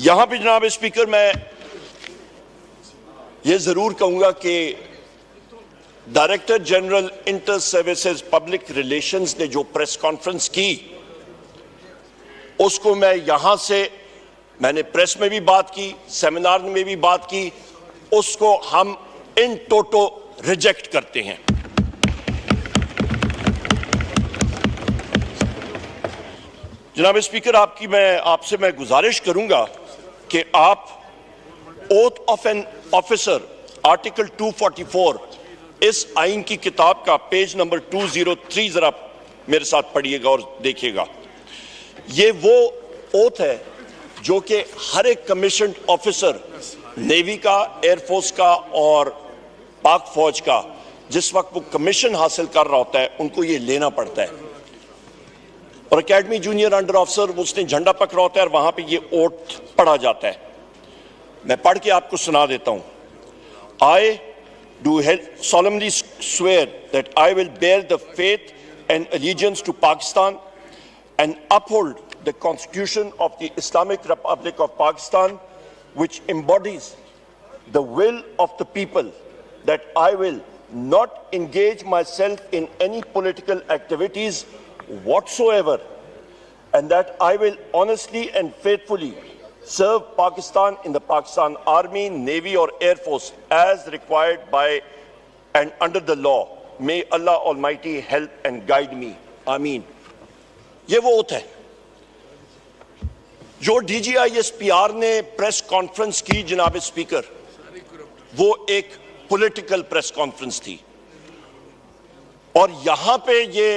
यहां पे जनाब स्पीकर मैं ये जरूर कहूंगा कि director general inter services public relations ने जो प्रेस कॉन्फ्रेंस की उसको मैं यहां से मैंने प्रेस में भी बात की, सेमिनार में भी बात की, उसको हम इन टोटो रिजेक्ट करते हैं। जनाब स्पीकर आपसे मैं गुजारिश करूंगा कि आप oath of an officer article 244 इस आइन की किताब का पेज नंबर 203 जरा मेरे साथ पढ़िएगा और देखिएगा। ये वो ओथ है जो कि हर एक कमीशन्ड ऑफिसर नेवी का, एयरफोर्स का और पाक फौज का जिस वक्त वो कमीशन हासिल कर रहा होता है उनको ये लेना पड़ता है। और एकेडमी जूनियर अंडर ऑफिसर उसने झंडा पकड़ा होता है और वहां पे ये ओथ पढ़ा जाता है। मैं पढ़ के आपको सुना देता हूं। I do solemnly swear that I will bear the faith and allegiance to Pakistan and uphold the Constitution of the Islamic Republic of Pakistan, which embodies the will of the people, that I will not engage myself in any political activities whatsoever, and that I will honestly and faithfully serve Pakistan in the Pakistan Army, Navy or Air Force as required by and under the law. May Allah Almighty help and guide me. Ameen. ये वो oath है जो DGISPR ने press conference की जनाब speaker, वो एक political press conference थी और यहां पे ये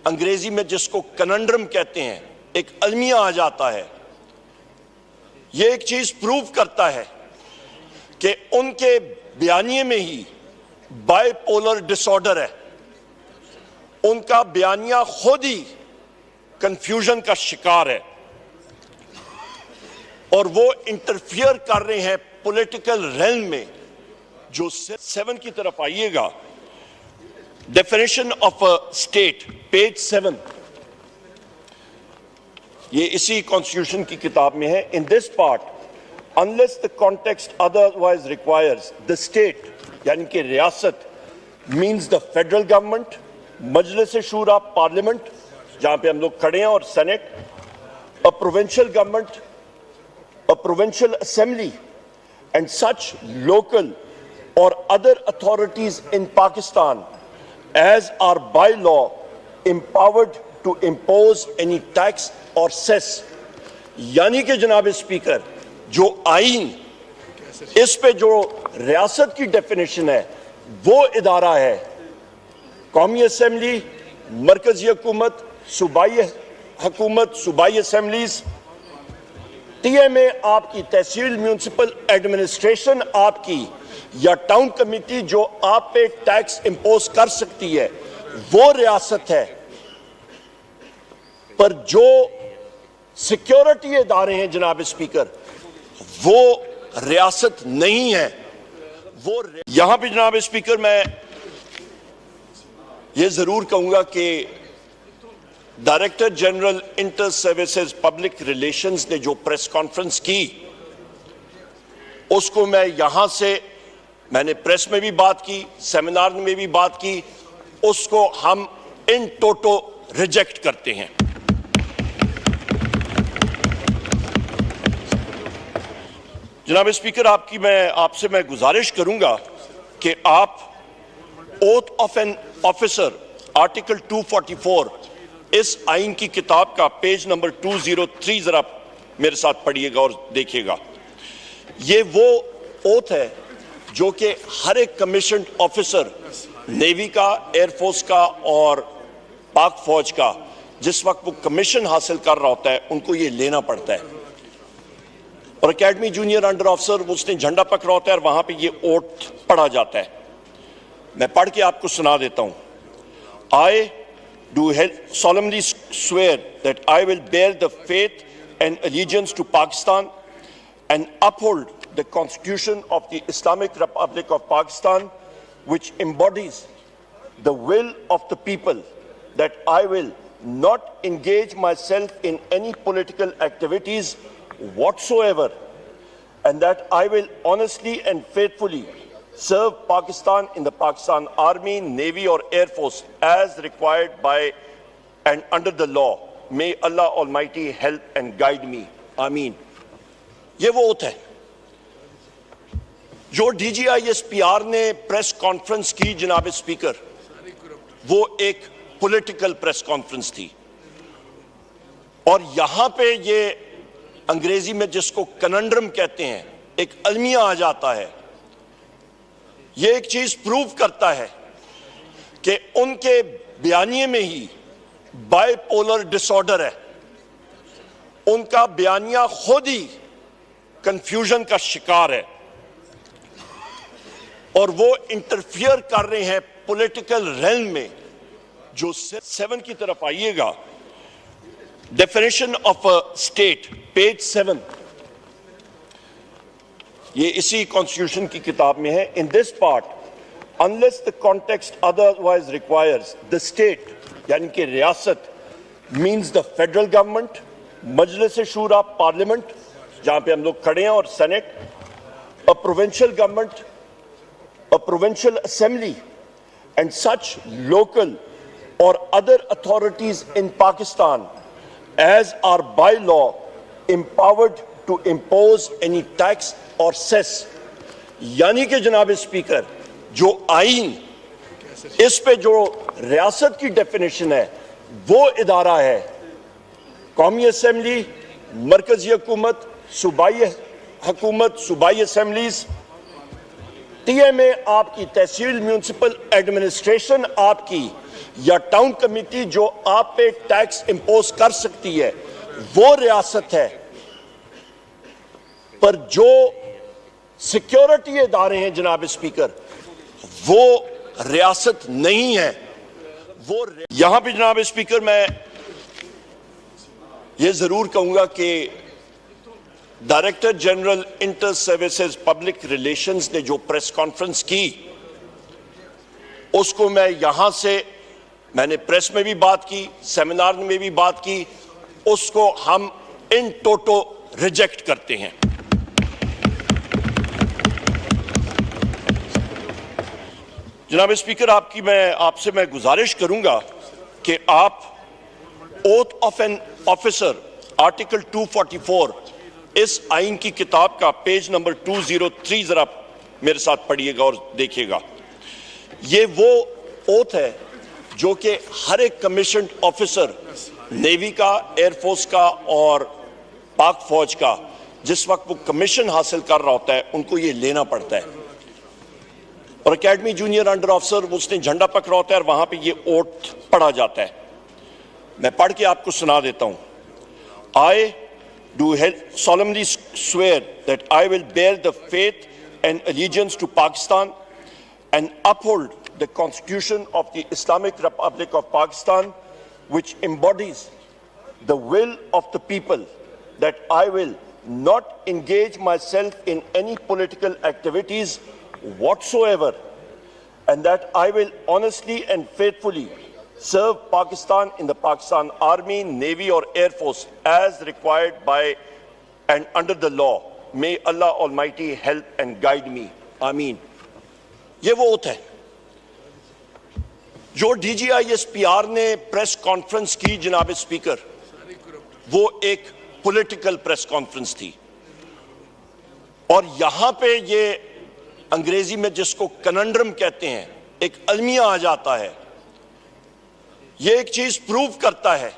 अंग्रेजी में जिसको कनंड्रम कहते हैं एक अलमिया आ जाता है। ये एक चीज प्रूव करता है कि उनके बयानिए में ही बाइपोलर डिसऑर्डर है। उनका बयानिया खुद ही कंफ्यूजन का शिकार है और वो इंटरफियर कर रहे हैं पॉलिटिकल रेल्म में। जो 7 की तरफ आइएगा, definition of a state, page 7, ये इसी कॉन्स्टिट्यूशन की किताब में है। In this part, unless the context otherwise requires, the state यानी कि रियासत means the federal government, Majlis Shura parliament जहां पे हम लोग खड़े हैं और senate, a provincial government, a provincial assembly and such local or other authorities in Pakistan as are by law empowered to impose any tax or cess। यानी कि जनाब स्पीकर जो आइन इस पे जो रियासत की डेफिनेशन है वो इदारा है कौमी असेंबली, मरकजी हुकूमत, सूबाई हुकूमत, सूबाई असेंबलीज, TMA आपकी तहसील म्यूनिसिपल एडमिनिस्ट्रेशन आपकी, या टाउन कमेटी जो आप पे टैक्स इंपोज कर सकती है वो रियासत है। पर जो सिक्योरिटी इदारे हैं जनाब स्पीकर वो रियासत नहीं है। वो यहां पे जनाब स्पीकर मैं ये जरूर कहूंगा कि director general inter services public relations ने जो प्रेस कॉन्फ्रेंस की उसको मैं यहां से मैंने प्रेस में भी बात की, सेमिनार में भी बात की, उसको हम इन टोटो रिजेक्ट करते हैं। जनाब स्पीकर आपसे मैं गुजारिश करूंगा कि आप oath of an officer article 244 इस आइन की किताब का पेज नंबर 203 जरा मेरे साथ पढ़िएगा और देखिएगा। ये वो ओथ है जो कि हर एक कमीशन्ड ऑफिसर नेवी का, एयरफोर्स का और पाक फौज का जिस वक्त वो कमीशन हासिल कर रहा होता है उनको ये लेना पड़ता है। और एकेडमी जूनियर अंडर ऑफिसर उसने झंडा पकड़ा होता है और वहां पे ये ओथ पढ़ा जाता है। मैं पढ़ के आपको सुना देता हूं। I do solemnly swear that I will bear the faith and allegiance to Pakistan and uphold the Constitution of the Islamic Republic of Pakistan, which embodies the will of the people, that I will not engage myself in any political activities whatsoever, and that I will honestly and faithfully serve Pakistan in the Pakistan Army, Navy or Air Force as required by and under the law. May Allah Almighty help and guide me. Ameen. ये वो oath है जो DGISPR ने press conference की जनाब speaker, वो एक political press conference थी और यहां पे ये अंग्रेजी में जिसको कनंड्रम कहते हैं, एक अलमिया आ जाता है। ये एक चीज प्रूव करता है कि उनके बयानिए में ही बाइपोलर डिसऑर्डर है। उनका बयानिया खुद ही कंफ्यूजन का शिकार है और वो इंटरफियर कर रहे हैं पॉलिटिकल रेल्म में। जो 7 की तरफ आइएगा, definition of a state, page 7, ये इसी कॉन्स्टिट्यूशन की किताब में है। In this part, unless the context otherwise requires, the state यानी कि रियासत means the federal government, Majlis Shura parliament जहां पे हम लोग खड़े हैं, और senate, a provincial government, a provincial assembly, and such local or other authorities in Pakistan as are by law empowered to impose any tax or cess। यानी कि जनाब स्पीकर, जो आइन इस पे जो रियासत की डेफिनेशन है वो इदारा है कौमी असेंबली, मरकजी हुकूमत, सूबाई हुकूमत, सूबाई असेंबलीज, TMA आपकी तहसील, म्यूनिसिपल एडमिनिस्ट्रेशन आपकी, या टाउन कमेटी जो आप पे टैक्स इंपोज कर सकती है, वो रियासत है। पर जो सिक्योरिटी इदारे हैं जनाब स्पीकर, वो रियासत नहीं है। वो यहां पे जनाब स्पीकर मैं ये जरूर कहूंगा कि director general inter services public relations ने जो प्रेस कॉन्फ्रेंस की, उसको मैं यहां से, मैंने प्रेस में भी बात की, सेमिनार में भी बात की, उसको हम इन टोटो रिजेक्ट करते हैं। जनाब स्पीकर, आपसे मैं गुजारिश करूंगा कि आप oath of an officer article 244 इस आइन की किताब का पेज नंबर 203 जरा मेरे साथ पढ़िएगा और देखिएगा। ये वो ओथ है जो कि हर एक कमीशन्ड ऑफिसर, नेवी का, एयरफोर्स का और पाक फौज का, जिस वक्त वो कमीशन हासिल कर रहा होता है, उनको ये लेना पड़ता है। और एकेडमी जूनियर अंडर ऑफिसर, उसने झंडा पकड़ा होता है और वहां पे ये ओथ पढ़ा जाता है। मैं पढ़ के आपको सुना देता हूं। I do solemnly swear that I will bear the faith and allegiance to Pakistan and uphold the Constitution of the Islamic Republic of Pakistan, which embodies the will of the people, that I will not engage myself in any political activities whatsoever, and that I will honestly and faithfully serve Pakistan in the Pakistan Army, Navy or Air Force as required by and under the law. May Allah Almighty help and guide me. Ameen. ये वो oath है जो DGISPR ने press conference की जनाब speaker, वो एक political press conference थी और यहां पे ये अंग्रेजी में जिसको कनंड्रम कहते हैं, एक अलमिया आ जाता है। ये एक चीज प्रूव करता है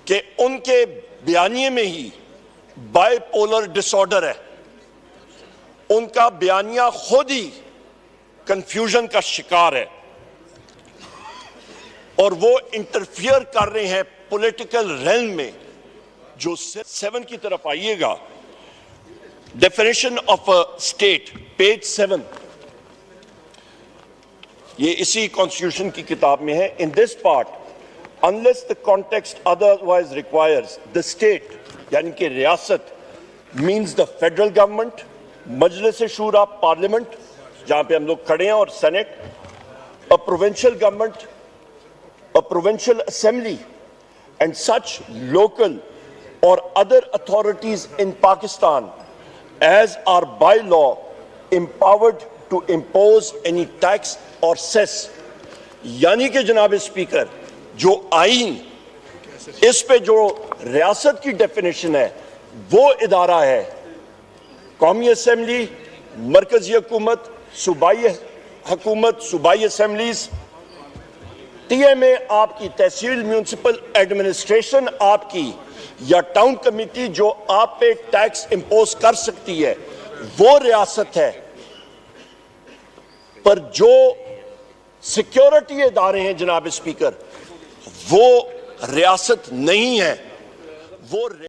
कि उनके बयानिए में ही बाइपोलर डिसऑर्डर है। उनका बयानिया खुद ही कंफ्यूजन का शिकार है और वो इंटरफियर कर रहे हैं पॉलिटिकल रेल्म में। जो 7 की तरफ आइएगा, definition of a state, page 7, ये इसी कॉन्स्टिट्यूशन की किताब में है। In this part, unless the context otherwise requires, the state यानी कि रियासत means the federal government, Majlis Shura parliament जहां पे हम लोग खड़े हैं, और senate, a provincial government, a provincial assembly, and such local or other authorities in Pakistan, as are by law empowered to impose any tax or cess. यानी कि जनाब स्पीकर, जो आइन इस पे जो रियासत की डेफिनेशन है वो इदारा है कौमी असेंबली, मरकजी हुकूमत, सूबाई हुकूमत, सूबाई असेंबलीज, टीएमए आपकी तहसील, म्यूनिसिपल एडमिनिस्ट्रेशन आपकी, या टाउन कमेटी जो आप पे टैक्स इंपोज कर सकती है वो रियासत है। पर जो सिक्योरिटी इदारे हैं जनाब स्पीकर वो रियासत नहीं है, वो